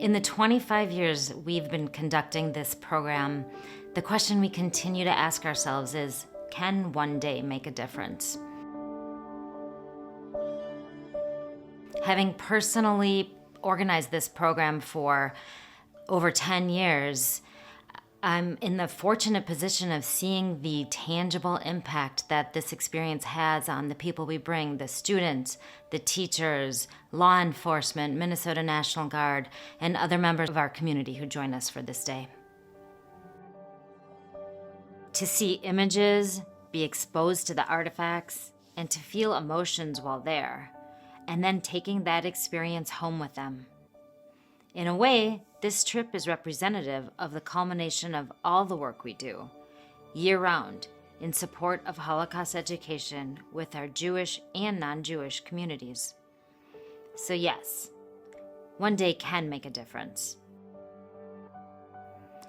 In the 25 years we've been conducting this program, the question we continue to ask ourselves is, can one day make a difference? Having personally organized this program for over 10 years, I'm in the fortunate position of seeing the tangible impact that this experience has on the people we bring, the students, the teachers, law enforcement, Minnesota National Guard, and other members of our community who join us for this day. To see images, be exposed to the artifacts, and to feel emotions while there, and then taking that experience home with them. In a way, this trip is representative of the culmination of all the work we do, year-round, in support of Holocaust education with our Jewish and non-Jewish communities. So yes, one day can make a difference.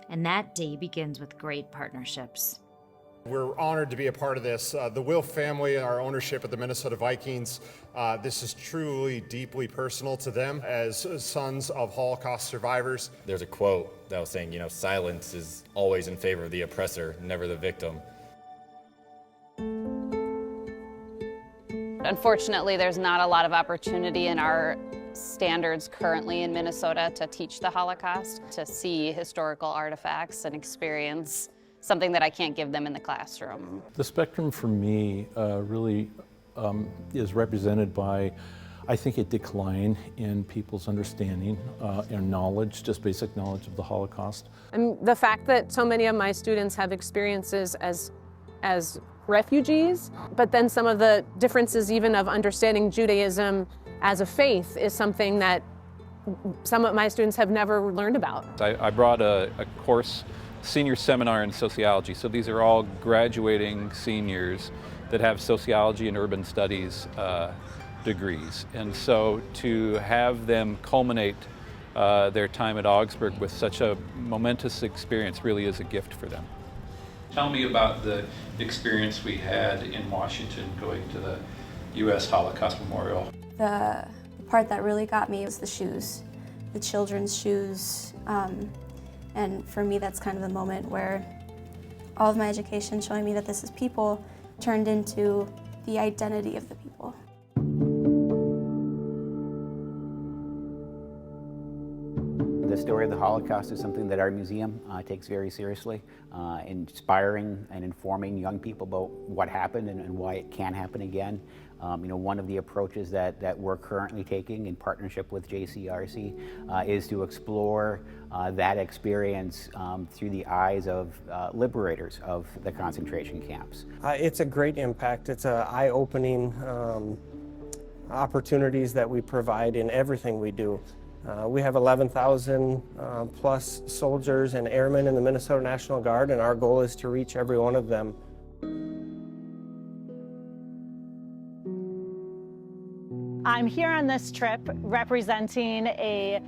And that day begins with great partnerships. We're honored to be a part of this. The Wilf family and our ownership of the Minnesota Vikings, this is truly deeply personal to them as sons of Holocaust survivors. There's a quote that was saying, silence is always in favor of the oppressor, never the victim. Unfortunately, there's not a lot of opportunity in our standards currently in Minnesota to teach the Holocaust, to see historical artifacts and experience something that I can't give them in the classroom. The spectrum for me really is represented by, I think, a decline in people's understanding and knowledge, just basic knowledge of the Holocaust. And the fact that so many of my students have experiences as refugees, but then some of the differences even of understanding Judaism as a faith is something that some of my students have never learned about. I brought a course, senior seminar in sociology. So these are all graduating seniors that have sociology and urban studies degrees. And so to have them culminate their time at Augsburg with such a momentous experience really is a gift for them. Tell me about the experience we had in Washington going to the US Holocaust Memorial. The part that really got me was the shoes, the children's shoes. And for me, that's kind of the moment where all of my education showing me that this is people turned into the identity of the people. The story of the Holocaust is something that our museum takes very seriously, inspiring and informing young people about what happened and why it can happen again. One of the approaches that we're currently taking in partnership with JCRC is to explore that experience through the eyes of liberators of the concentration camps. It's a great impact. It's an eye-opening opportunities that we provide in everything we do. We have 11,000 plus soldiers and airmen in the Minnesota National Guard, and our goal is to reach every one of them. I'm here on this trip representing a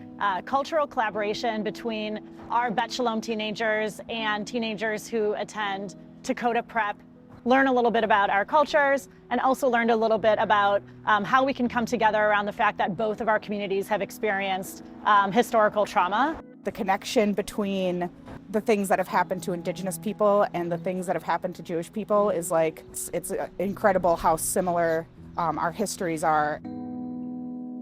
cultural collaboration between our Bet Shalom teenagers and teenagers who attend Dakota Prep, learn a little bit about our cultures, and also learned a little bit about how we can come together around the fact that both of our communities have experienced historical trauma. The connection between the things that have happened to Indigenous people and the things that have happened to Jewish people is it's incredible how similar our histories are.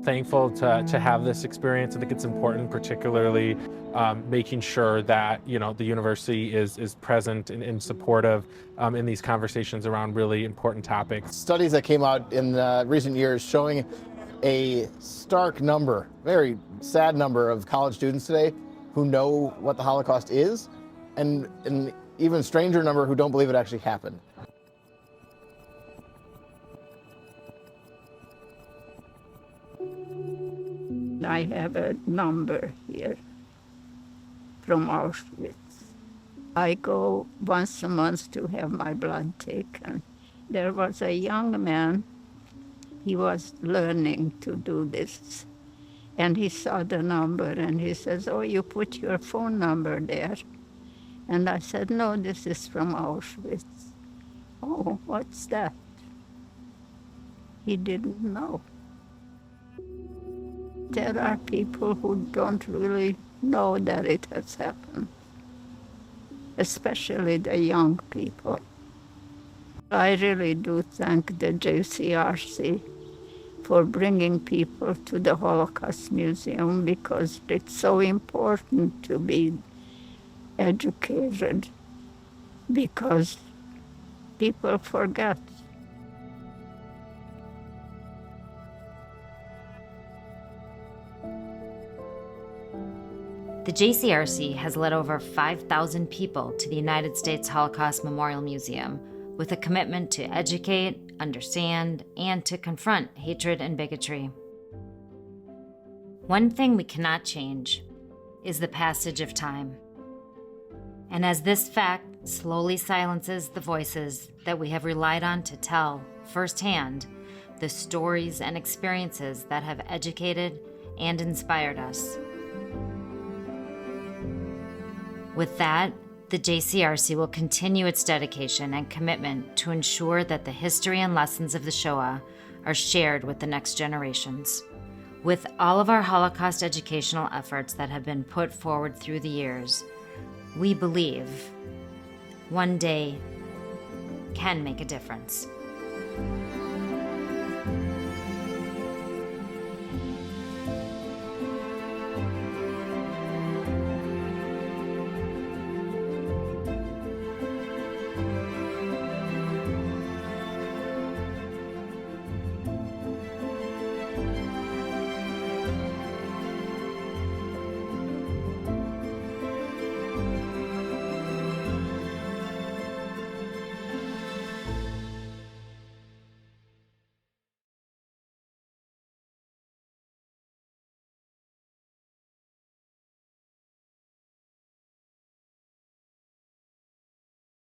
Thankful to have this experience. I think it's important, particularly making sure that the university is present and supportive in these conversations around really important topics. Studies that came out in recent years showing a stark number, very sad number of college students today who know what the Holocaust is, and an even stranger number who don't believe it actually happened. I have a number here from Auschwitz. I go once a month to have my blood taken. There was a young man, he was learning to do this, and he saw the number and he says, "Oh, you put your phone number there." And I said, "No, this is from Auschwitz." "Oh, what's that?" He didn't know. there are people who don't really know that it has happened, especially the young people. I really do thank the JCRC for bringing people to the Holocaust Museum, because it's so important to be educated, because people forget. The JCRC has led over 5,000 people to the United States Holocaust Memorial Museum with a commitment to educate, understand, and to confront hatred and bigotry. One thing we cannot change is the passage of time. And as this fact slowly silences the voices that we have relied on to tell firsthand the stories and experiences that have educated and inspired us. With that, the JCRC will continue its dedication and commitment to ensure that the history and lessons of the Shoah are shared with the next generations. With all of our Holocaust educational efforts that have been put forward through the years, we believe one day can make a difference.